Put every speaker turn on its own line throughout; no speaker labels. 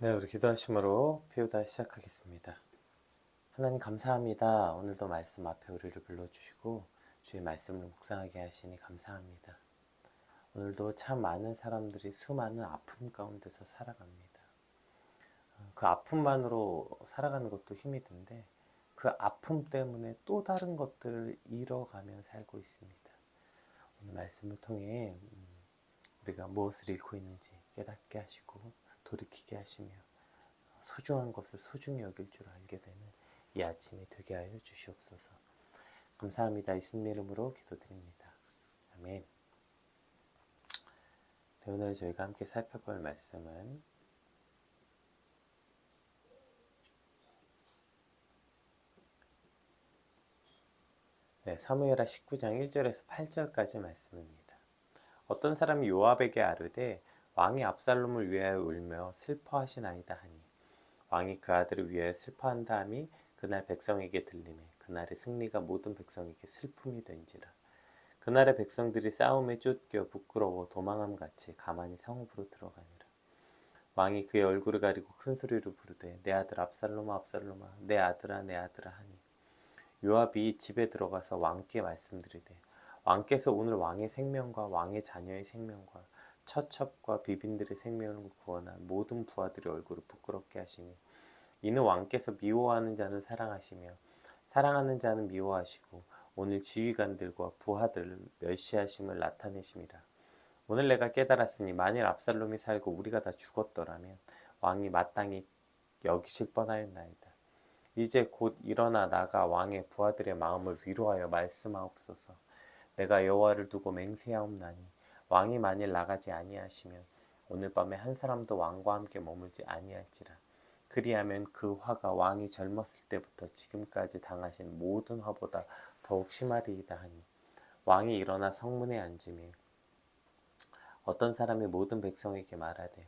네, 우리 기도하심으로 배우다 시작하겠습니다. 하나님 감사합니다. 오늘도 말씀 앞에 우리를 불러주시고 주의 말씀을 묵상하게 하시니 감사합니다. 오늘도 참 많은 사람들이 수많은 아픔 가운데서 살아갑니다. 그 아픔만으로 살아가는 것도 힘이 든데 그 아픔 때문에 또 다른 것들을 잃어가며 살고 있습니다. 오늘 말씀을 통해 우리가 무엇을 잃고 있는지 깨닫게 하시고 돌이키게 하시며 소중한 것을 소중히 여길 줄 알게 되는 이 아침이 되게 하여 주시옵소서. 감사합니다. 예수님 이름으로 기도드립니다. 아멘. 네, 오늘 저희가 함께 살펴볼 말씀은 사무엘하 19장 1절에서 8절까지 말씀입니다. 어떤 사람이 요압에게 아뢰되 왕이 압살롬을 위하여 울며 슬퍼하시나이다 하니 왕이 그 아들을 위하여 슬퍼한 다음이 그날 백성에게 들리매 그날의 승리가 모든 백성에게 슬픔이 된지라. 그날의 백성들이 싸움에 쫓겨 부끄러워 도망함같이 가만히 성읍으로 들어가니라. 왕이 그의 얼굴을 가리고 큰 소리로 부르되 내 아들 압살롬아 압살롬아 내 아들아 내 아들아 하니 요압이 집에 들어가서 왕께 말씀드리되 왕께서 오늘 왕의 생명과 왕의 자녀의 생명과 처첩과 비빈들의 생명을 구원한 모든 부하들의 얼굴을 부끄럽게 하시니 이는 왕께서 미워하는 자는 사랑하시며 사랑하는 자는 미워하시고 오늘 지휘관들과 부하들을 멸시하심을 나타내심이라. 오늘 내가 깨달았으니 만일 압살롬이 살고 우리가 다 죽었더라면 왕이 마땅히 여기실 뻔하였나이다. 이제 곧 일어나 나가 왕의 부하들의 마음을 위로하여 말씀하옵소서. 내가 여호와를 두고 맹세하옵나니 왕이 만일 나가지 아니하시면 오늘 밤에 한 사람도 왕과 함께 머물지 아니할지라. 그리하면 그 화가 왕이 젊었을 때부터 지금까지 당하신 모든 화보다 더욱 심하리이다 하니 왕이 일어나 성문에 앉으며 어떤 사람이 모든 백성에게 말하되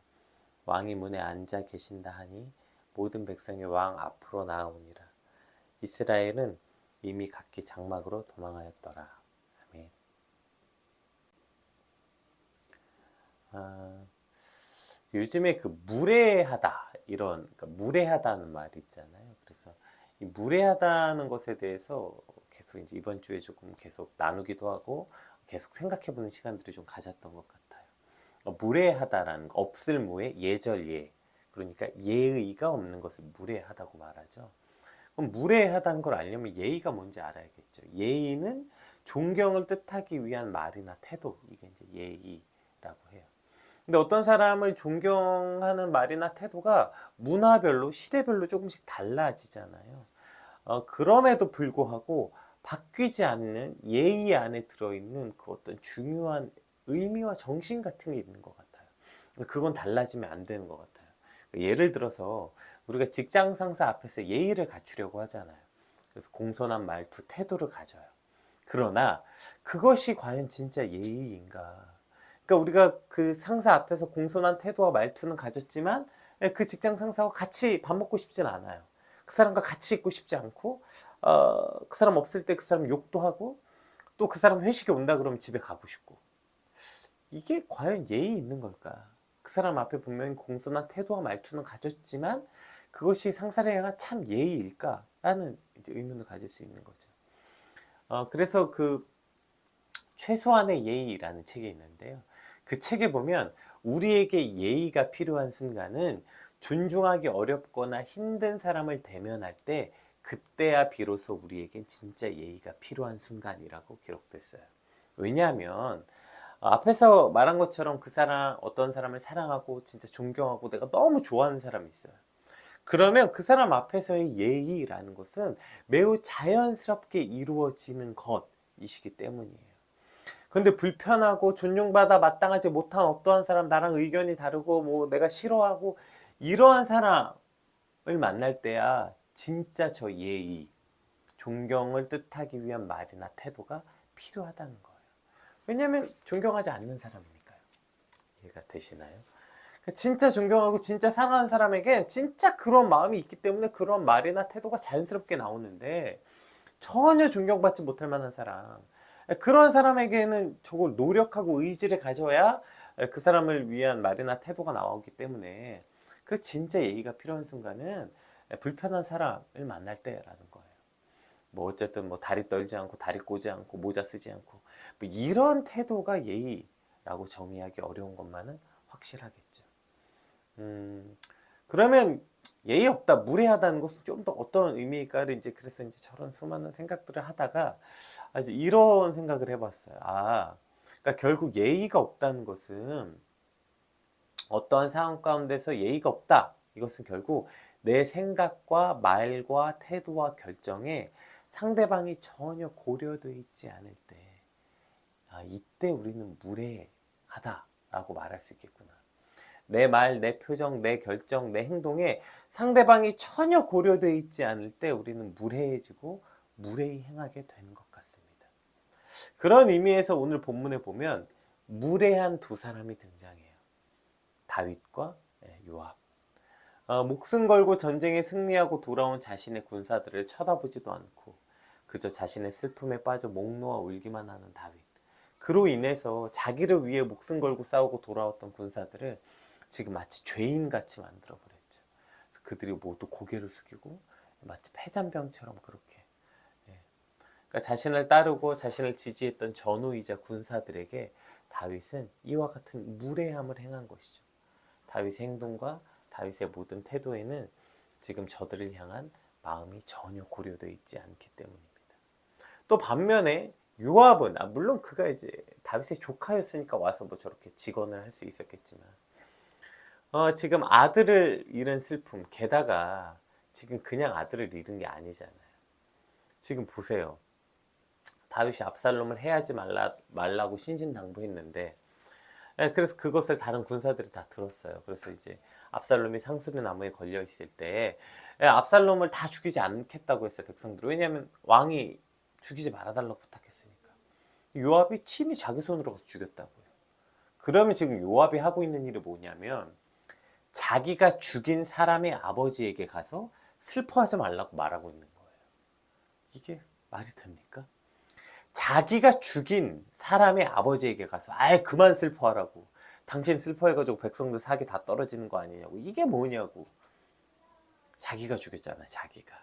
왕이 문에 앉아 계신다 하니 모든 백성이 왕 앞으로 나아오니라. 이스라엘은 이미 각기 장막으로 도망하였더라. 요즘에 그 무례하다 이런 그러니까 무례하다는 말이 있잖아요. 그래서 이 무례하다는 것에 대해서 계속 이제 이번 주에 조금 계속 나누기도 하고 계속 생각해보는 시간들이 좀 가졌던 것 같아요. 무례하다라는 거, 없을 무에 예절예, 그러니까 예의가 없는 것을 무례하다고 말하죠. 그럼 무례하다는 걸 알려면 예의가 뭔지 알아야겠죠. 예의는 존경을 뜻하기 위한 말이나 태도, 이게 이제 예의라고 해요. 근데 어떤 사람을 존경하는 말이나 태도가 문화별로 시대별로 조금씩 달라지잖아요. 그럼에도 불구하고 바뀌지 않는 예의 안에 들어있는 그 어떤 중요한 의미와 정신 같은 게 있는 것 같아요. 그건 달라지면 안 되는 것 같아요. 예를 들어서 우리가 직장 상사 앞에서 예의를 갖추려고 하잖아요. 그래서 공손한 말투, 태도를 가져요. 그러나 그것이 과연 진짜 예의인가? 그러니까 우리가 그 상사 앞에서 공손한 태도와 말투는 가졌지만 그 직장 상사와 같이 밥 먹고 싶진 않아요. 그 사람과 같이 있고 싶지 않고 그 사람 없을 때 그 사람 욕도 하고 또 그 사람 회식에 온다 그러면 집에 가고 싶고, 이게 과연 예의 있는 걸까? 그 사람 앞에 분명히 공손한 태도와 말투는 가졌지만 그것이 상사를 향한 참 예의일까? 라는 이제 의문을 가질 수 있는 거죠. 그래서 그 최소한의 예의라는 책이 있는데요. 그 책에 보면 우리에게 예의가 필요한 순간은 존중하기 어렵거나 힘든 사람을 대면할 때 그때야 비로소 우리에겐 진짜 예의가 필요한 순간이라고 기록됐어요. 왜냐하면 앞에서 말한 것처럼 그 사람, 어떤 사람을 사랑하고 진짜 존경하고 내가 너무 좋아하는 사람이 있어요. 그러면 그 사람 앞에서의 예의라는 것은 매우 자연스럽게 이루어지는 것이시기 때문이에요. 근데 불편하고 존중받아 마땅하지 못한 어떠한 사람, 나랑 의견이 다르고 뭐 내가 싫어하고 이러한 사람을 만날 때야 진짜 저 예의, 존경을 뜻하기 위한 말이나 태도가 필요하다는 거예요. 왜냐하면 존경하지 않는 사람이니까요. 이해가 되시나요? 진짜 존경하고 진짜 사랑하는 사람에겐 진짜 그런 마음이 있기 때문에 그런 말이나 태도가 자연스럽게 나오는데, 전혀 존경받지 못할 만한 사람, 그런 사람에게는 저걸 노력하고 의지를 가져야 그 사람을 위한 말이나 태도가 나오기 때문에 그래서 진짜 예의가 필요한 순간은 불편한 사람을 만날 때라는 거예요. 뭐 어쨌든 뭐 다리 떨지 않고 다리 꼬지 않고 모자 쓰지 않고 뭐 이런 태도가 예의라고 정의하기 어려운 것만은 확실하겠죠. 그러면 예의 없다, 무례하다는 것은 좀 더 어떤 의미일까를 이제 그래서 이제 저런 수많은 생각들을 하다가 이제 이런 생각을 해봤어요. 그러니까 결국 예의가 없다는 것은 어떠한 상황 가운데서 예의가 없다. 이것은 결국 내 생각과 말과 태도와 결정에 상대방이 전혀 고려되어 있지 않을 때, 이때 우리는 무례하다라고 말할 수 있겠구나. 내 말, 내 표정, 내 결정, 내 행동에 상대방이 전혀 고려되어 있지 않을 때 우리는 무례해지고 무례히 행하게 되는 것 같습니다. 그런 의미에서 오늘 본문에 보면 무례한 두 사람이 등장해요. 다윗과 요압. 목숨 걸고 전쟁에 승리하고 돌아온 자신의 군사들을 쳐다보지도 않고 그저 자신의 슬픔에 빠져 목 놓아 울기만 하는 다윗. 그로 인해서 자기를 위해 목숨 걸고 싸우고 돌아왔던 군사들을 지금 마치 죄인같이 만들어버렸죠. 그들이 모두 고개를 숙이고 마치 패잔병처럼 그렇게, 그러니까 자신을 따르고 자신을 지지했던 전우이자 군사들에게 다윗은 이와 같은 무례함을 행한 것이죠. 다윗의 행동과 다윗의 모든 태도에는 지금 저들을 향한 마음이 전혀 고려되어 있지 않기 때문입니다. 또 반면에 요압은 물론 그가 이제 다윗의 조카였으니까 와서 뭐 저렇게 직언을 할 수 있었겠지만 지금 아들을 잃은 슬픔, 게다가 지금 그냥 아들을 잃은 게 아니잖아요. 지금 보세요. 다윗이 압살롬을 해하지 말라고 신신당부했는데, 그래서 그것을 다른 군사들이 다 들었어요. 그래서 이제 압살롬이 상수리 나무에 걸려 있을 때 압살롬을 다 죽이지 않겠다고 했어요, 백성들. 왜냐하면 왕이 죽이지 말아달라고 부탁했으니까. 요압이 친히 자기 손으로 가서 죽였다고요. 그러면 지금 요압이 하고 있는 일이 뭐냐면 자기가 죽인 사람의 아버지에게 가서 슬퍼하지 말라고 말하고 있는 거예요. 이게 말이 됩니까? 자기가 죽인 사람의 아버지에게 가서 그만 슬퍼하라고, 당신 슬퍼해가지고 백성들 사기 다 떨어지는 거 아니냐고, 이게 뭐냐고. 자기가 죽였잖아, 자기가.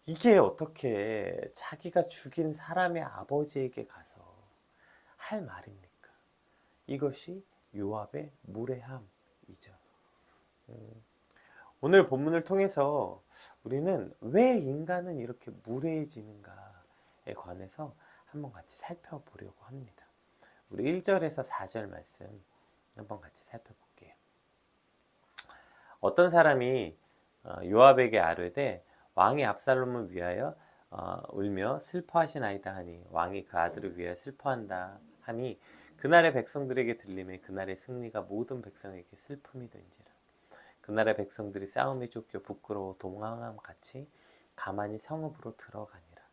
이게 어떻게 자기가 죽인 사람의 아버지에게 가서 할 말입니까? 이것이 요압의 무례함이죠. 오늘 본문을 통해서 우리는 왜 인간은 이렇게 무례해지는가에 관해서 한번 같이 살펴보려고 합니다. 우리 1절에서 4절 말씀 한번 같이 살펴볼게요. 어떤 사람이 요압에게 아뢰되 왕이 압살롬을 위하여 울며 슬퍼하시나이다 하니 왕이 그 아들을 위하여 슬퍼한다 하니 그날의 백성들에게 들림에 그날의 승리가 모든 백성에게 슬픔이 된지라. 그날의 백성들이 싸움에 쫓겨 부끄러워 도망함 같이 가만히 성읍으로 들어가니라.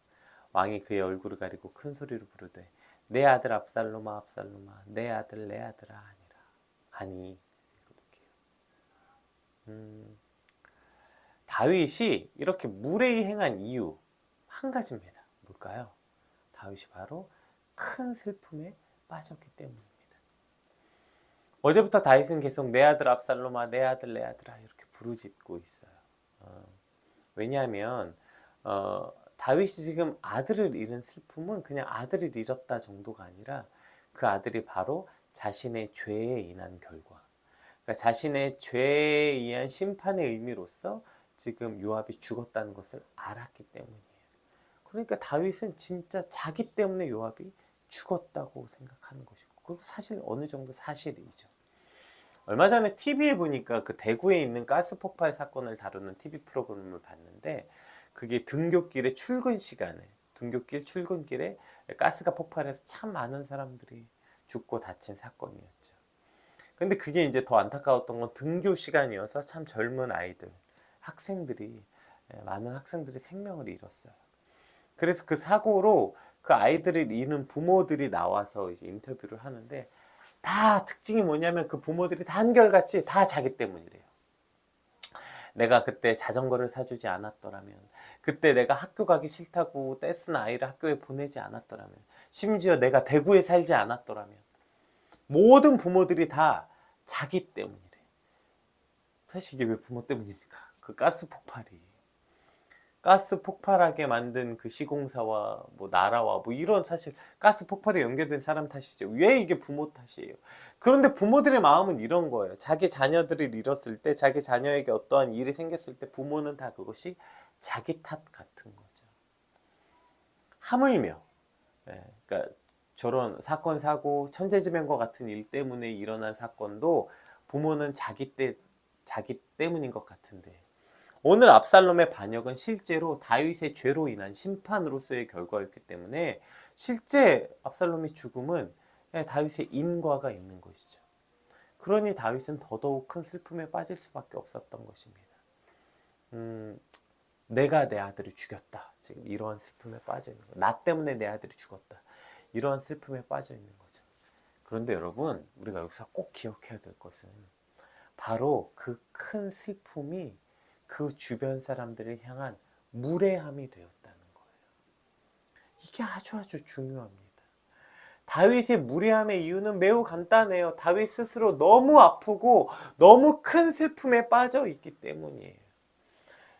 왕이 그의 얼굴을 가리고 큰 소리로 부르되 내 아들 압살롬아 압살롬아 내 아들 내 아들아 하니라. 하니 다윗이 이렇게 무례히 행한 이유 한 가지입니다. 뭘까요? 다윗이 바로 큰 슬픔에 빠졌기 때문입니다. 어제부터 다윗은 계속 내 아들 압살롬아 내 아들 내 아들아 이렇게 부르짖고 있어요. 왜냐하면 다윗이 지금 아들을 잃은 슬픔은 그냥 아들을 잃었다 정도가 아니라 그 아들이 바로 자신의 죄에 인한 결과, 그러니까 자신의 죄에 의한 심판의 의미로서 지금 요압이 죽었다는 것을 알았기 때문이에요. 그러니까 다윗은 진짜 자기 때문에 요압이 죽었다고 생각하는 것이고, 그리고 사실 어느 정도 사실이죠. 얼마 전에 TV에 보니까 그 대구에 있는 가스 폭발 사건을 다루는 TV 프로그램을 봤는데, 그게 등굣길의 출근 시간에, 등굣길 출근길에 가스가 폭발해서 참 많은 사람들이 죽고 다친 사건이었죠. 근데 그게 이제 더 안타까웠던 건 등교 시간이어서 참 젊은 아이들, 학생들이, 많은 학생들이 생명을 잃었어요. 그래서 그 사고로 그 아이들을 잃은 부모들이 나와서 이제 인터뷰를 하는데, 다 특징이 뭐냐면 그 부모들이 다 한결같이 다 자기 때문이래요. 내가 그때 자전거를 사주지 않았더라면, 그때 내가 학교 가기 싫다고 떼쓴 아이를 학교에 보내지 않았더라면, 심지어 내가 대구에 살지 않았더라면, 모든 부모들이 다 자기 때문이래. 사실 이게 왜 부모 때문입니까? 그 가스 폭발하게 만든 그 시공사와 뭐 나라와 뭐 이런 사실 가스 폭발에 연결된 사람 탓이죠. 왜 이게 부모 탓이에요? 그런데 부모들의 마음은 이런 거예요. 자기 자녀들을 잃었을 때, 자기 자녀에게 어떠한 일이 생겼을 때 부모는 다 그것이 자기 탓 같은 거죠. 하물며, 그러니까 저런 사건 사고 천재지변과 같은 일 때문에 일어난 사건도 부모는 자기 때문인 것 같은데, 오늘 압살롬의 반역은 실제로 다윗의 죄로 인한 심판으로서의 결과였기 때문에 실제 압살롬의 죽음은 다윗의 인과가 있는 것이죠. 그러니 다윗은 더더욱 큰 슬픔에 빠질 수밖에 없었던 것입니다. 내가 내 아들을 죽였다. 지금 이러한 슬픔에 빠져 있는 거예요. 나 때문에 내 아들이 죽었다. 이러한 슬픔에 빠져 있는 거죠. 그런데 여러분, 우리가 여기서 꼭 기억해야 될 것은 바로 그 큰 슬픔이 그 주변 사람들을 향한 무례함이 되었다는 거예요. 이게 아주 중요합니다. 다윗의 무례함의 이유는 매우 간단해요. 다윗 스스로 너무 아프고 너무 큰 슬픔에 빠져 있기 때문이에요.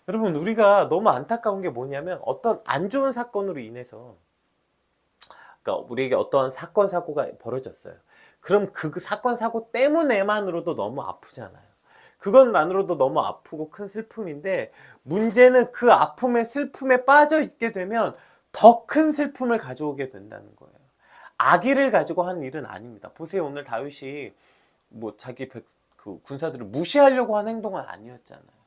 여러분, 우리가 너무 안타까운 게 뭐냐면 어떤 안 좋은 사건으로 인해서, 그러니까 우리에게 어떤 사건 사고가 벌어졌어요. 그럼 그 사건 사고 때문에만으로도 너무 아프잖아요. 그것만으로도 너무 아프고 큰 슬픔인데, 문제는 그 아픔에 슬픔에 빠져 있게 되면 더 큰 슬픔을 가져오게 된다는 거예요. 악의를 가지고 한 일은 아닙니다. 보세요, 오늘 다윗이 뭐 자기 그 군사들을 무시하려고 한 행동은 아니었잖아요.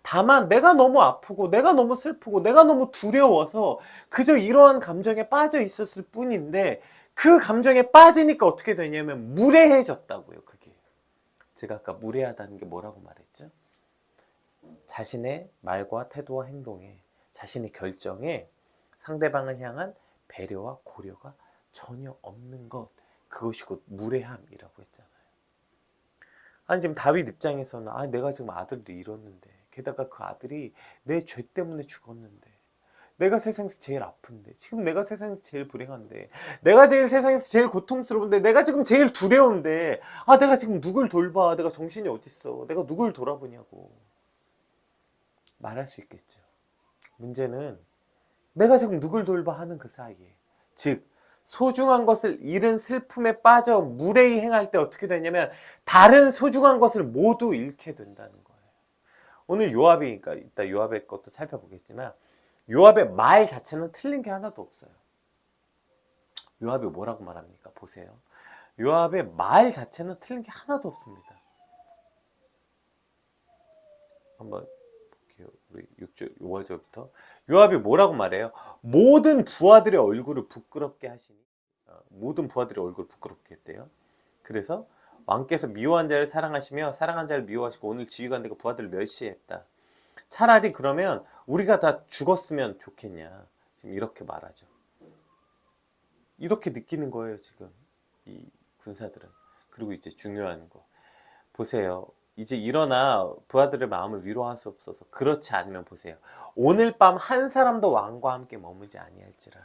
다만 내가 너무 아프고 내가 너무 슬프고 내가 너무 두려워서 그저 이러한 감정에 빠져 있었을 뿐인데, 그 감정에 빠지니까 어떻게 되냐면 무례해졌다고요. 그게 제가 아까 무례하다는 게 뭐라고 말했죠? 자신의 말과 태도와 행동에, 자신의 결정에 상대방을 향한 배려와 고려가 전혀 없는 것, 그것이 곧 무례함이라고 했잖아요. 아니, 지금 다윗 입장에서는 내가 지금 아들을 잃었는데, 게다가 그 아들이 내 죄 때문에 죽었는데, 내가 세상에서 제일 아픈데, 지금 내가 세상에서 제일 불행한데, 내가 제일 세상에서 제일 고통스러운데, 내가 지금 제일 두려운데, 내가 지금 누굴 돌봐? 내가 정신이 어딨어? 내가 누굴 돌아보냐고 말할 수 있겠죠. 문제는 내가 지금 누굴 돌봐 하는 그 사이에, 즉 소중한 것을 잃은 슬픔에 빠져 무례히 행할 때 어떻게 되냐면 다른 소중한 것을 모두 잃게 된다는 거예요. 오늘 요압이니까 이따 요압의 것도 살펴보겠지만, 요압의 말 자체는 틀린 게 하나도 없어요. 요압이 뭐라고 말합니까? 보세요. 요압의 말 자체는 틀린 게 하나도 없습니다. 한번 볼게요. 우리 5월절부터 요압이 뭐라고 말해요? 모든 부하들의 얼굴을 부끄럽게 하시니, 모든 부하들의 얼굴을 부끄럽게 했대요. 그래서 왕께서 미워한 자를 사랑하시며 사랑한 자를 미워하시고 오늘 지휘관들과 부하들을 멸시했다. 차라리 그러면 우리가 다 죽었으면 좋겠냐, 지금 이렇게 말하죠. 이렇게 느끼는 거예요, 지금 이 군사들은. 그리고 이제 중요한 거 보세요. 이제 일어나 부하들의 마음을 위로할 수 없어서, 그렇지 않으면 보세요. 오늘 밤 한 사람도 왕과 함께 머무지 아니할지라.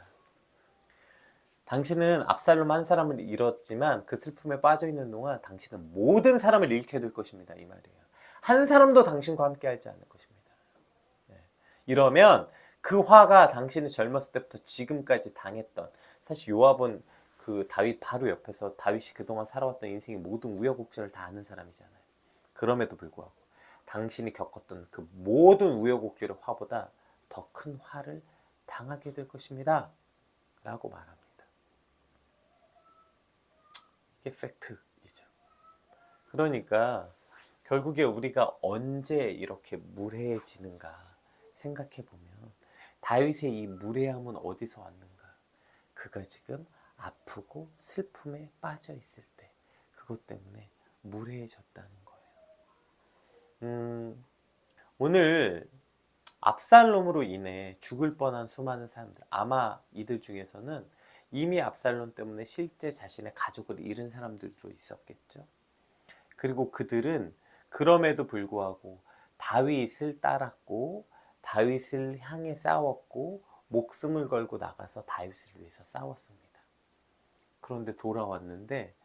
당신은 압살롬 한 사람을 잃었지만 그 슬픔에 빠져 있는 동안 당신은 모든 사람을 잃게 될 것입니다, 이 말이에요. 한 사람도 당신과 함께 하지 않을 것입니다. 이러면 그 화가 당신이 젊었을 때부터 지금까지 당했던, 사실 요압은 그 다윗 바로 옆에서 다윗이 그동안 살아왔던 인생의 모든 우여곡절을 다 아는 사람이잖아요. 그럼에도 불구하고 당신이 겪었던 그 모든 우여곡절의 화보다 더 큰 화를 당하게 될 것입니다 라고 말합니다. 이게 팩트이죠. 그러니까 결국에 우리가 언제 이렇게 무례해지는가 생각해 보면, 다윗의 이 무례함은 어디서 왔는가? 그가 지금 아프고 슬픔에 빠져 있을 때 그것 때문에 무례해졌다는 거예요. 오늘 압살롬으로 인해 죽을 뻔한 수많은 사람들, 아마 이들 중에서는 이미 압살롬 때문에 실제 자신의 가족을 잃은 사람들도 있었겠죠. 그리고 그들은 그럼에도 불구하고 다윗을 따랐고 다윗을 향해 싸웠고 목숨을 걸고 나가서 다윗을 위해서 싸웠습니다. 그런데 돌아왔는데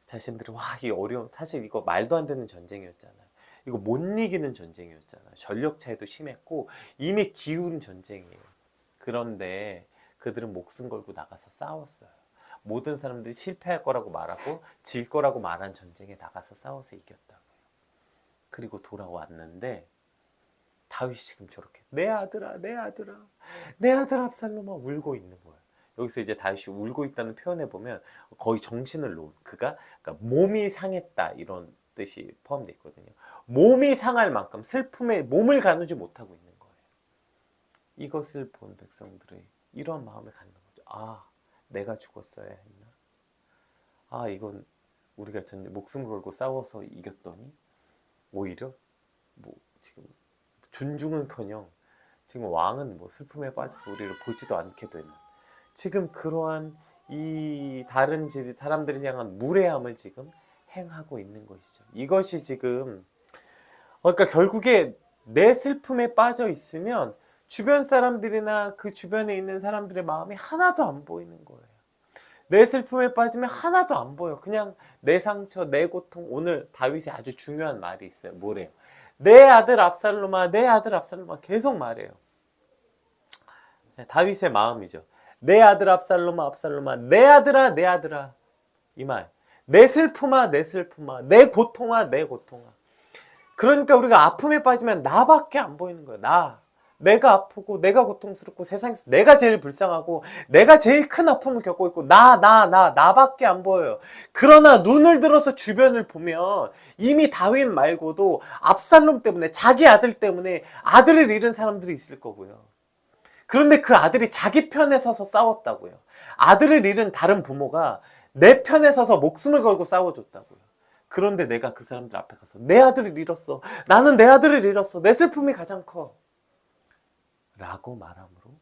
자신들은 이 어려운, 사실 이거 말도 안 되는 전쟁이었잖아요. 이거 못 이기는 전쟁이었잖아요. 전력 차이도 심했고 이미 기울은 전쟁이에요. 그런데 그들은 목숨 걸고 나가서 싸웠어요. 모든 사람들이 실패할 거라고 말하고 질 거라고 말한 전쟁에 나가서 싸워서 이겼다고요. 그리고 돌아왔는데 다윗이 지금 저렇게 내 아들아 내 아들아 내 아들 압살롬아 울고 있는 거예요. 여기서 이제 다윗이 울고 있다는 표현에 보면 거의 정신을 놓은 그러니까 몸이 상했다 이런 뜻이 포함되어 있거든요. 몸이 상할 만큼 슬픔에 몸을 가누지 못하고 있는 거예요. 이것을 본 백성들의 이런 마음을 갖는 거죠. 아, 내가 죽었어야 했나? 아, 이건 우리가 목숨 걸고 싸워서 이겼더니 오히려 뭐 지금 존중은커녕 지금 왕은 뭐 슬픔에 빠져서 우리를 보지도 않게 되는 지금 그러한 이 다른 사람들을 향한 무례함을 지금 행하고 있는 것이죠. 이것이 지금 그러니까 결국에 내 슬픔에 빠져 있으면 주변 사람들이나 그 주변에 있는 사람들의 마음이 하나도 안 보이는 거예요. 내 슬픔에 빠지면 하나도 안 보여. 그냥 내 상처, 내 고통. 오늘 다윗의 아주 중요한 말이 있어요. 뭐래요? 내 아들 압살롬아, 내 아들 압살롬아 계속 말해요. 다윗의 마음이죠. 내 아들 압살롬아, 압살롬아, 내 아들아, 내 아들아. 이 말. 내 슬픔아, 내 슬픔아, 내 고통아, 내 고통아. 그러니까 우리가 아픔에 빠지면 나밖에 안 보이는 거예요. 내가 아프고 내가 고통스럽고 세상에서 내가 제일 불쌍하고 내가 제일 큰 아픔을 겪고 있고 나밖에 안 보여요. 그러나 눈을 들어서 주변을 보면 이미 다윗 말고도 압살롬 때문에 자기 아들 때문에 아들을 잃은 사람들이 있을 거고요. 그런데 그 아들이 자기 편에 서서 싸웠다고요. 아들을 잃은 다른 부모가 내 편에 서서 목숨을 걸고 싸워줬다고요. 그런데 내가 그 사람들 앞에 가서 내 아들을 잃었어. 나는 내 아들을 잃었어. 내 슬픔이 가장 커. 라고 말함으로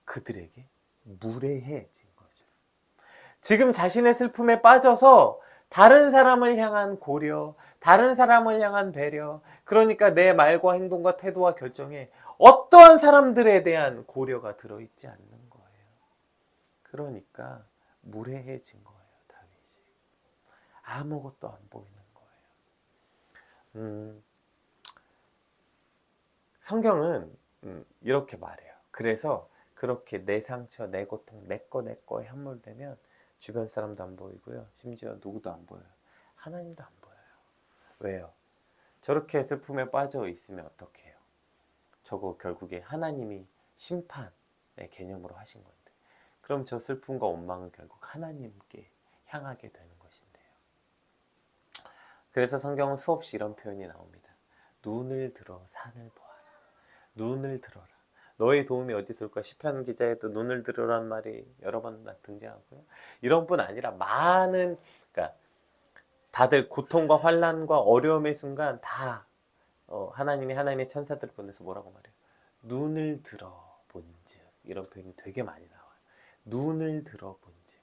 그들에게 무례해진 거죠. 지금 자신의 슬픔에 빠져서 다른 사람을 향한 고려, 다른 사람을 향한 배려, 그러니까 내 말과 행동과 태도와 결정에 어떠한 사람들에 대한 고려가 들어있지 않는 거예요. 그러니까 무례해진 거예요, 다윗이. 아무것도 안 보이는 거예요. 성경은 이렇게 말해요. 그래서 그렇게 내 상처, 내 고통, 내 거에 함몰되면 주변 사람도 안 보이고요. 심지어 누구도 안 보여요. 하나님도 안 보여요. 왜요? 저렇게 슬픔에 빠져 있으면 어떻게 해요? 저거 결국에 하나님이 심판의 개념으로 하신 건데 그럼 저 슬픔과 원망은 결국 하나님께 향하게 되는 것인데요. 그래서 성경은 수없이 이런 표현이 나옵니다. 눈을 들어 산을 보아라. 눈을 들어라. 너의 도움이 어디서 올까? 시편 기자에도 눈을 들어란 말이 여러 번 등장하고요. 이런 뿐 아니라 많은 그러니까 다들 고통과 환난과 어려움의 순간 다 하나님의 천사들을 보내서 뭐라고 말해요? 눈을 들어 본즉 이런 표현이 되게 많이 나와요. 눈을 들어 본즉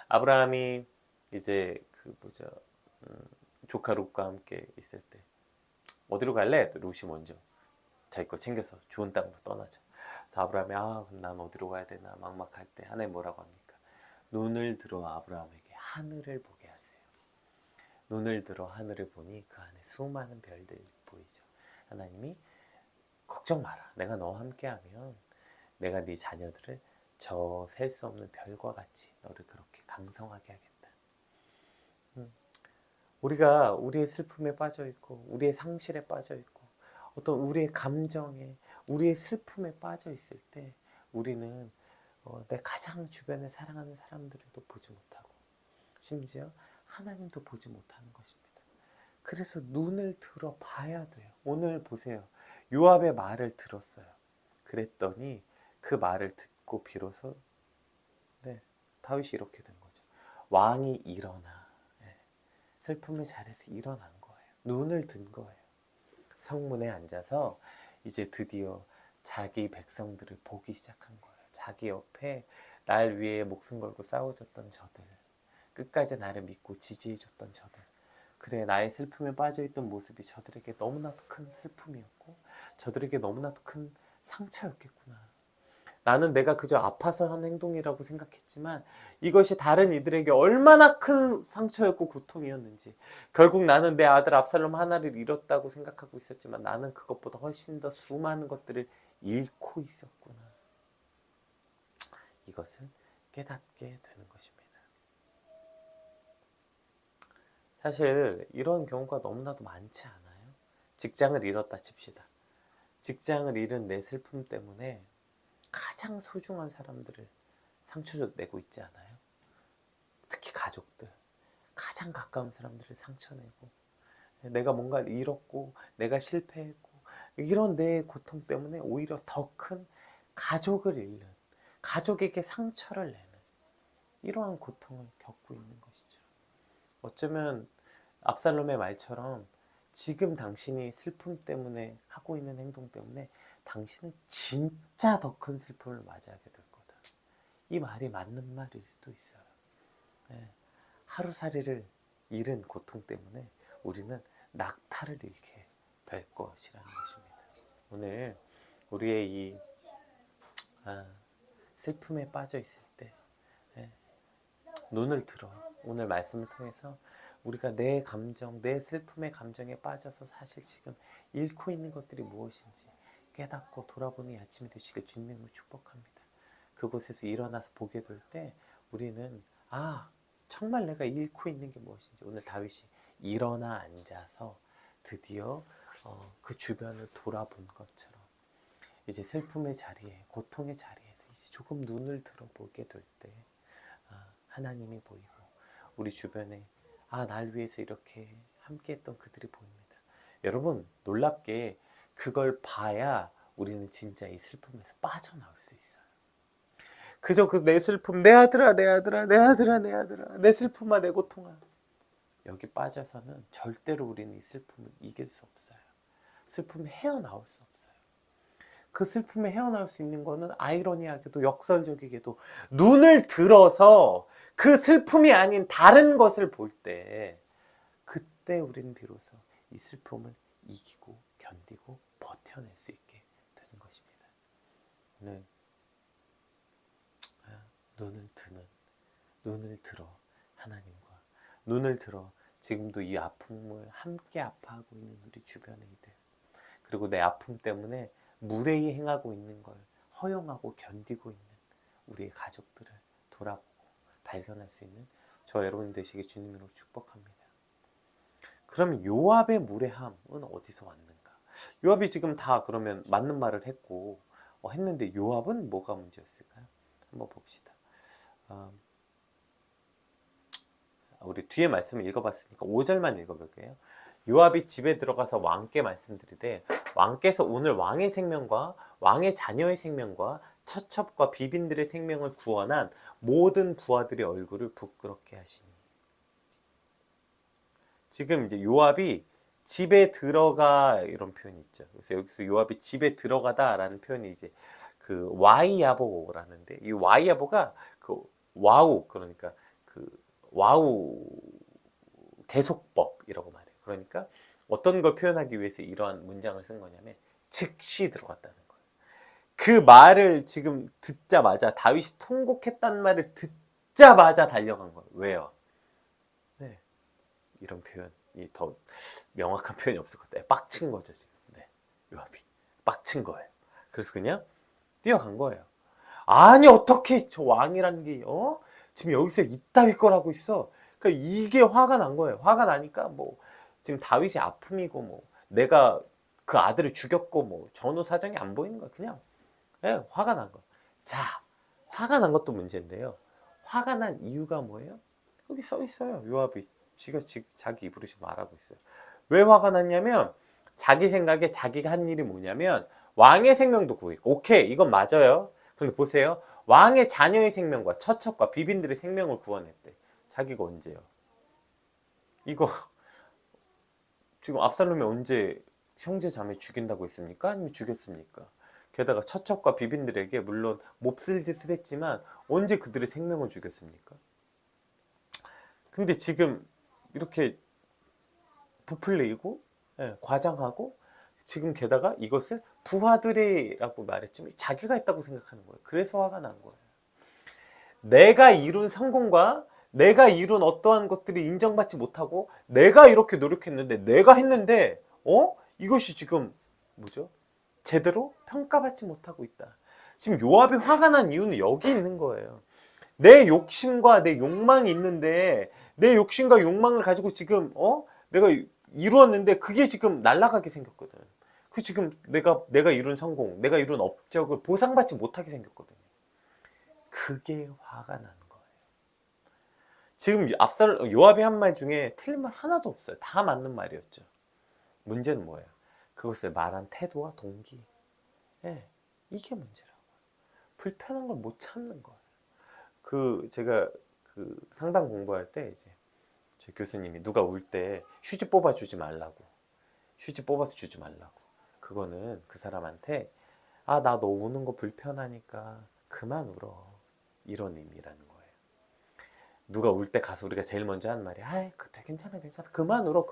아브라함이 이제 조카 룻과 함께 있을 때 어디로 갈래? 룻이 먼저 자기 거 챙겨서 좋은 땅으로 떠나죠. 그래서 아브라함이 그럼 난 어디로 가야 되나 막막할 때 하나님 뭐라고 합니까? 눈을 들어 아브라함에게 하늘을 보게 하세요. 눈을 들어 하늘을 보니 그 안에 수많은 별들이 보이죠. 하나님이 걱정 마라. 내가 너와 함께하면 내가 네 자녀들을 저 셀 수 없는 별과 같이 너를 그렇게 강성하게 하겠다. 우리가 우리의 슬픔에 빠져있고 우리의 상실에 빠져있고 어떤 우리의 감정에 우리의 슬픔에 빠져있을 때 우리는 내 가장 주변에 사랑하는 사람들도 보지 못하고 심지어 하나님도 보지 못하는 것입니다. 그래서 눈을 들어 봐야 돼요. 오늘 보세요. 요압의 말을 들었어요. 그랬더니 그 말을 듣고 비로소 다윗이 이렇게 된 거죠. 왕이 일어나 슬픔을 잘해서 일어난 거예요. 눈을 든 거예요. 성문에 앉아서 이제 드디어 자기 백성들을 보기 시작한 거예요. 자기 옆에 날 위해 목숨 걸고 싸워줬던 저들, 끝까지 나를 믿고 지지해줬던 저들, 그래 나의 슬픔에 빠져있던 모습이 저들에게 너무나도 큰 슬픔이었고 저들에게 너무나도 큰 상처였겠구나. 나는 내가 그저 아파서 한 행동이라고 생각했지만 이것이 다른 이들에게 얼마나 큰 상처였고 고통이었는지, 결국 나는 내 아들 압살롬 하나를 잃었다고 생각하고 있었지만 나는 그것보다 훨씬 더 수많은 것들을 잃고 있었구나. 이것을 깨닫게 되는 것입니다. 사실 이런 경우가 너무나도 많지 않아요? 직장을 잃었다 칩시다. 직장을 잃은 내 슬픔 때문에 가장 소중한 사람들을 상처 내고 있지 않아요? 특히 가족들, 가장 가까운 사람들을 상처내고, 내가 뭔가를 잃었고 내가 실패했고 이런 내 고통 때문에 오히려 더 큰 가족을 잃는, 가족에게 상처를 내는 이러한 고통을 겪고 있는 것이죠. 어쩌면 압살롬의 말처럼 지금 당신이 슬픔 때문에 하고 있는 행동 때문에 당신은 진짜 더 큰 슬픔을 맞이하게 될 거다. 이 말이 맞는 말일 수도 있어요. 하루살이를 잃은 고통 때문에 우리는 낙타를 잃게 될 것이라는 것입니다. 오늘 우리의 이 슬픔에 빠져 있을 때 눈을 들어 오늘 말씀을 통해서 우리가 내 감정, 내 슬픔의 감정에 빠져서 사실 지금 잃고 있는 것들이 무엇인지 깨닫고 돌아보는 이 아침이 되시길 주님으로 축복합니다. 그곳에서 일어나서 보게 될 때 우리는 정말 내가 잃고 있는 게 무엇인지, 오늘 다윗이 일어나 앉아서 드디어 그 주변을 돌아본 것처럼 이제 슬픔의 자리에, 고통의 자리에서 이제 조금 눈을 들어보게 될 때 하나님이 보이고 우리 주변에 날 위해서 이렇게 함께했던 그들이 보입니다. 여러분, 놀랍게 그걸 봐야 우리는 진짜 이 슬픔에서 빠져나올 수 있어요. 그저 그 내 슬픔, 내 아들아, 내 아들아, 내 아들아, 내 아들아, 내 슬픔아, 내 고통아, 여기 빠져서는 절대로 우리는 이 슬픔을 이길 수 없어요. 슬픔에 헤어나올 수 없어요. 그 슬픔에 헤어나올 수 있는 거는 아이러니하게도 역설적이게도 눈을 들어서 그 슬픔이 아닌 다른 것을 볼 때, 그때 우리는 비로소 이 슬픔을 이기고 견디고 버텨낼 수 있게 되는 것입니다. 오늘 눈을 들어 하나님과 눈을 들어 지금도 이 아픔을 함께 아파하고 있는 우리 주변의 이들, 그리고 내 아픔 때문에 무례히 행하고 있는 걸 허용하고 견디고 있는 우리의 가족들을 돌아보고 발견할 수 있는 저 여러분 되시길 주님으로 축복합니다. 그럼 요압의 무례함은 어디서 왔는가? 요압이 지금 다 그러면 맞는 말을 했고 했는데 요압은 뭐가 문제였을까요? 한번 봅시다. 우리 뒤에 말씀을 읽어봤으니까 5절만 읽어볼게요. 요압이 집에 들어가서 왕께 말씀드리되 왕께서 오늘 왕의 생명과 왕의 자녀의 생명과 처첩과 비빈들의 생명을 구원한 모든 부하들의 얼굴을 부끄럽게 하시니. 지금 이제 요압이 집에 들어가, 이런 표현이 있죠. 그래서 여기서 요압이 집에 들어가다라는 표현이 이제 그 와이야보라는데, 이 와이야보가 그 와우, 그러니까 그 와우 대속법이라고 말해요. 그러니까 어떤 걸 표현하기 위해서 이러한 문장을 쓴 거냐면 즉시 들어갔다는 거예요. 그 말을 지금 듣자마자, 다윗이 통곡했다는 말을 듣자마자 달려간 거예요. 왜요? 이런 표현이 더 명확한 표현이 없을 것 같아요. 빡친 거죠 지금. 요압이 빡친 거예요. 그래서 그냥 뛰어간 거예요. 아니 어떻게 저 왕이라는 게 지금 여기서 이따위 거라고 있어. 그러니까 이게 화가 난 거예요. 화가 나니까 지금 다윗이 아픔이고 내가 그 아들을 죽였고 전후 사정이 안 보이는 거야. 그냥 화가 난 거. 자, 화가 난 것도 문제인데요. 화가 난 이유가 뭐예요? 여기 써 있어요. 요압이 자기 입으로 지금 말하고 있어요. 왜 화가 났냐면 자기 생각에 자기가 한 일이 뭐냐면 왕의 생명도 구했고, 오케이, 이건 맞아요. 근데 보세요. 왕의 자녀의 생명과 처첩과 비빈들의 생명을 구원했대. 자기가 언제요? 이거 지금 압살롬이 언제 형제 자매 죽인다고 했습니까? 아니면 죽였습니까? 게다가 처첩과 비빈들에게 물론 몹쓸 짓을 했지만 언제 그들의 생명을 죽였습니까? 근데 지금 이렇게 부풀리고 과장하고 지금 게다가 이것을 부하들이라고 말했지만 자기가 했다고 생각하는 거예요. 그래서 화가 난 거예요. 내가 이룬 성공과 내가 이룬 어떠한 것들이 인정받지 못하고 내가 이렇게 노력했는데 내가 했는데 이것이 지금 뭐죠? 제대로 평가받지 못하고 있다. 지금 요압이 화가 난 이유는 여기 있는 거예요. 내 욕심과 내 욕망이 있는데 내 욕심과 욕망을 가지고 지금 내가 이루었는데 그게 지금 날아가게 생겼거든. 그 지금 내가 이룬 성공, 내가 이룬 업적을 보상받지 못하게 생겼거든요. 그게 화가 나는 거예요. 지금 요압이 한 말 중에 틀린 말 하나도 없어요. 다 맞는 말이었죠. 문제는 뭐예요? 그것을 말한 태도와 동기. 예, 이게 문제라고. 불편한 걸 못 참는 거예요. 제가 상담 공부할 때 이제 저희 교수님이 누가 울 때 휴지 뽑아주지 말라고. 휴지 뽑아서 주지 말라고. 그거는 그 사람한테 나 너 우는 거 불편하니까 그만 울어. 이런 의미라는 거예요. 누가 울 때 가서 우리가 제일 먼저 하는 말이 아이 그래 괜찮아 그만 울어.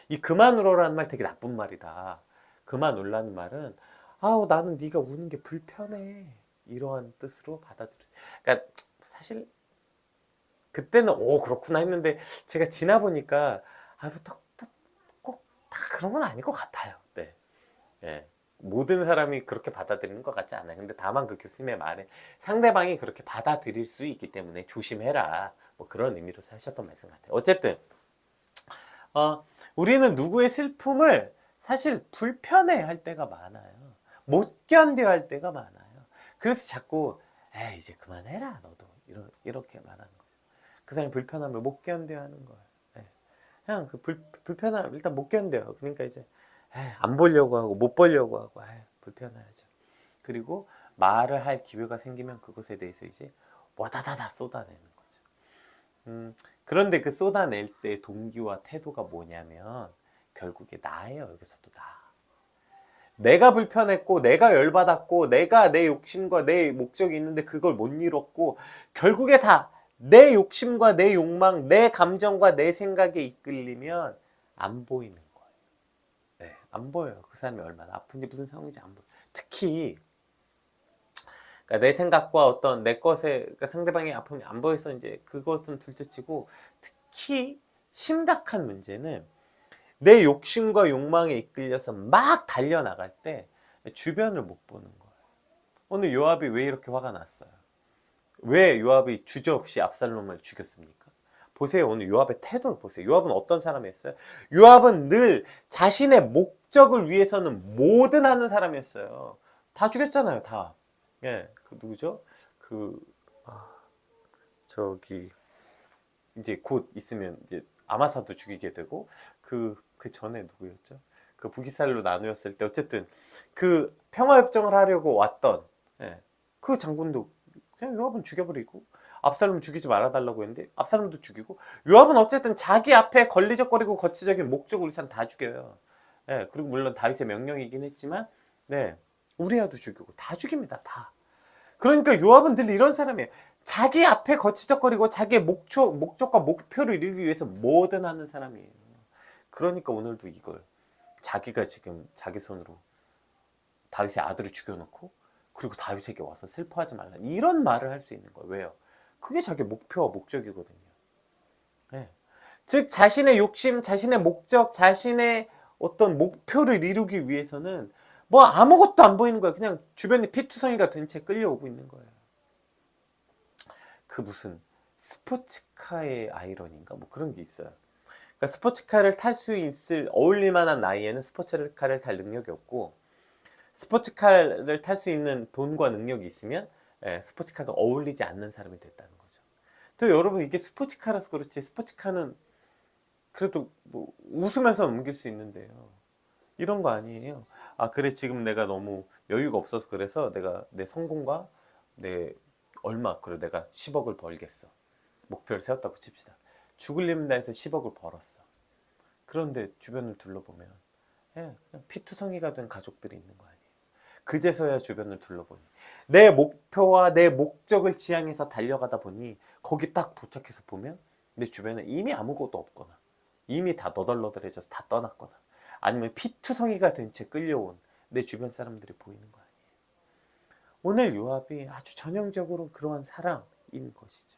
이 그만 울어라는 말 되게 나쁜 말이다. 그만 울라는 말은 나는 네가 우는 게 불편해. 이러한 뜻으로 받아들여요. 그러니까 사실 그때는 그렇구나 했는데 제가 지나 보니까 꼭 다 그런 건 아닐 것 같아요. 네. 예. 모든 사람이 그렇게 받아들이는 것 같지 않아요. 근데 다만 그 교수님의 말에 상대방이 그렇게 받아들일 수 있기 때문에 조심해라. 뭐 그런 의미로 하셨던 말씀 같아요. 어쨌든 우리는 누구의 슬픔을 사실 불편해 할 때가 많아요. 못 견뎌 할 때가 많아요. 그래서 자꾸 이제 그만해라 너도 이렇게 말하는 거죠. 그 사람이 불편함을 못 견뎌 하는 거예요. 그냥 불편함 일단 못 견뎌요. 그러니까 이제 안 보려고 하고 못 보려고 하고 불편하죠. 그리고 말을 할 기회가 생기면 그것에 대해서 이제 와다다다 쏟아내는 거죠. 그런데 그 쏟아낼 때 동기와 태도가 뭐냐면 결국에 나예요. 여기서도 나. 내가 불편했고 내가 열받았고 내가 내 욕심과 내 목적이 있는데 그걸 못 이뤘고 결국에 다 내 욕심과 내 욕망, 내 감정과 내 생각에 이끌리면 안 보이는 거예요. 네, 안 보여요. 그 사람이 얼마나 아픈지 무슨 상황인지 안 보여요. 특히 그러니까 내 생각과 어떤 내 것에 그러니까 상대방의 아픔이 안 보여서 이제 그것은 둘째치고 특히 심각한 문제는 내 욕심과 욕망에 이끌려서 막 달려나갈 때 주변을 못 보는 거예요. 오늘 요압이 왜 이렇게 화가 났어요? 왜 요압이 주저없이 압살롬을 죽였습니까? 보세요. 오늘 요압의 태도를 보세요. 요압은 어떤 사람이었어요? 요압은 늘 자신의 목적을 위해서는 뭐든 하는 사람이었어요. 다 죽였잖아요. 다. 예, 누구죠? 이제 곧 있으면 이제 아마사도 죽이게 되고 그 전에 누구였죠? 그 북이스라엘로 나누었을 때 어쨌든 그 평화협정을 하려고 왔던 그 장군도 그냥 요압은 죽여버리고 압살롬 죽이지 말아달라고 했는데 압살롬도 죽이고 요압은 어쨌든 자기 앞에 걸리적거리고 거치적인 목적을 위해서 다 죽여요. 그리고 물론 다윗의 명령이긴 했지만 우리아도 죽이고 다 죽입니다. 다. 그러니까 요압은 늘 이런 사람이에요. 자기 앞에 거치적거리고 자기의 목적과 목표를 이루기 위해서 뭐든 하는 사람이에요. 그러니까 오늘도 이걸 자기가 지금 자기 손으로 다윗의 아들을 죽여놓고 그리고 다윗에게 와서 슬퍼하지 말라 이런 말을 할 수 있는 거예요. 왜요? 그게 자기 목표와 목적이거든요. 즉 자신의 욕심, 자신의 목적, 자신의 어떤 목표를 이루기 위해서는 뭐 아무것도 안 보이는 거예요. 그냥 주변에 피투성이가 된 채 끌려오고 있는 거예요. 그 무슨 스포츠카의 아이러니인가 뭐 그런 게 있어요. 그러니까 스포츠카를 탈 수 있을 어울릴 만한 나이에는 스포츠카를 탈 능력이 없고 스포츠카를 탈 수 있는 돈과 능력이 있으면 스포츠카가 어울리지 않는 사람이 됐다는 거죠. 또 여러분 이게 스포츠카라서 그렇지 스포츠카는 그래도 뭐 웃으면서 넘길 수 있는데요. 이런 거 아니에요. 그래 지금 내가 너무 여유가 없어서 그래서 내가 내 성공과 내 그래 내가 10억을 벌겠어. 목표를 세웠다고 칩시다. 죽을 힘다 해서 10억을 벌었어. 그런데 주변을 둘러보면 그냥 피투성이가 된 가족들이 있는 거 아니에요. 그제서야 주변을 둘러보니 내 목표와 내 목적을 지향해서 달려가다 보니 거기 딱 도착해서 보면 내 주변에 이미 아무것도 없거나 이미 다 너덜너덜해져서 다 떠났거나 아니면 피투성이가 된 채 끌려온 내 주변 사람들이 보이는 거 아니에요. 오늘 요압이 아주 전형적으로 그러한 사람인 것이죠.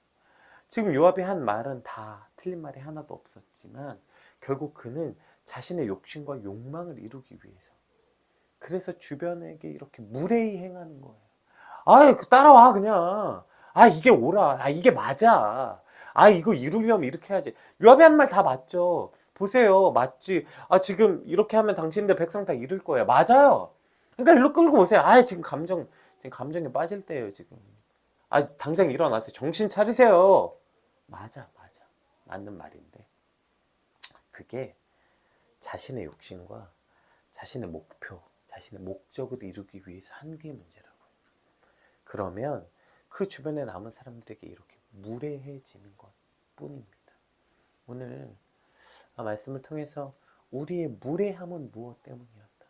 지금 요압이 한 말은 다 틀린 말이 하나도 없었지만 결국 그는 자신의 욕심과 욕망을 이루기 위해서, 그래서 주변에게 이렇게 무례히 행하는 거예요. 아, 따라와 그냥. 아, 이게 옳아. 아, 이게 맞아. 아, 이거 이루려면 이렇게 해야지. 요압이 한 말 다 맞죠. 보세요, 맞지. 아, 지금 이렇게 하면 당신들 백성 다 잃을 거야. 맞아요. 그러니까 일로 끌고 오세요. 아, 지금 감정에 빠질 때예요 지금. 아, 당장 일어나세요. 정신 차리세요. 맞아, 맞아. 맞는 말인데 그게 자신의 욕심과 자신의 목표, 자신의 목적을 이루기 위해서 한 게 문제라고요. 그러면 그 주변에 남은 사람들에게 이렇게 무례해지는 것 뿐입니다. 오늘 말씀을 통해서 우리의 무례함은 무엇 때문이었다.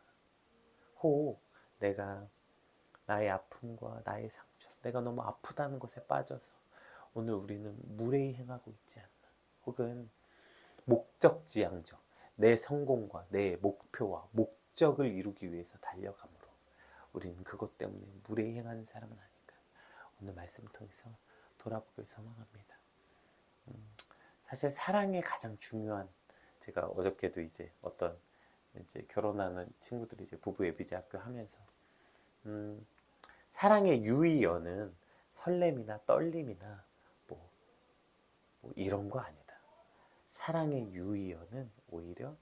혹 내가 나의 아픔과 나의 상처, 내가 너무 아프다는 것에 빠져서 오늘 우리는 무례히 행하고 있지 않나. 혹은 목적지향적, 내 성공과 내 목표와 목적을 이루기 위해서 달려감으로 우리는 그것 때문에 무례히 행하는 사람은 아닌가. 오늘 말씀을 통해서 돌아보길 소망합니다. 사실 사랑의 가장 중요한, 제가 어저께도 이제 어떤 이제 결혼하는 친구들이 이제 부부 예비제 학교 하면서 사랑의 유의어는 설렘이나 떨림이나 뭐 이런 거 아니다. 사랑의 유의어는 오히려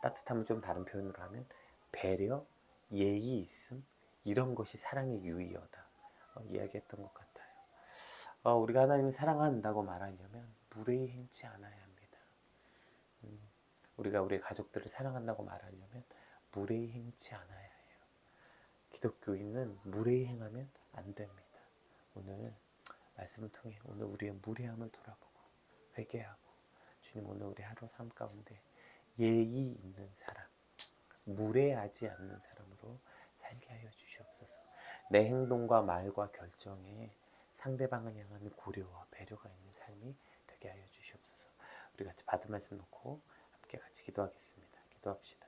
따뜻함을 좀 다른 표현으로 하면 배려, 예의 있음, 이런 것이 사랑의 유의어다 이야기했던 것 같아요. 우리가 하나님을 사랑한다고 말하려면 무례히 행치 않아야 합니다. 우리가 우리 가족들을 사랑한다고 말하려면 무례히 행치 않아야 해요. 기독교인은 무례히 행하면 안 됩니다. 오늘 말씀을 통해 오늘 우리의 무례함을 돌아보고 회개하고, 주님 오늘 우리 하루 삶 가운데 예의 있는 사람, 무례하지 않는 사람으로 살게 하여 주시옵소서. 내 행동과 말과 결정에 상대방을 향한 고려와 배려가 있는 삶이 되게 하여 주시옵소서. 우리 같이 받은 말씀 놓고 함께 같이 기도하겠습니다. 기도합시다.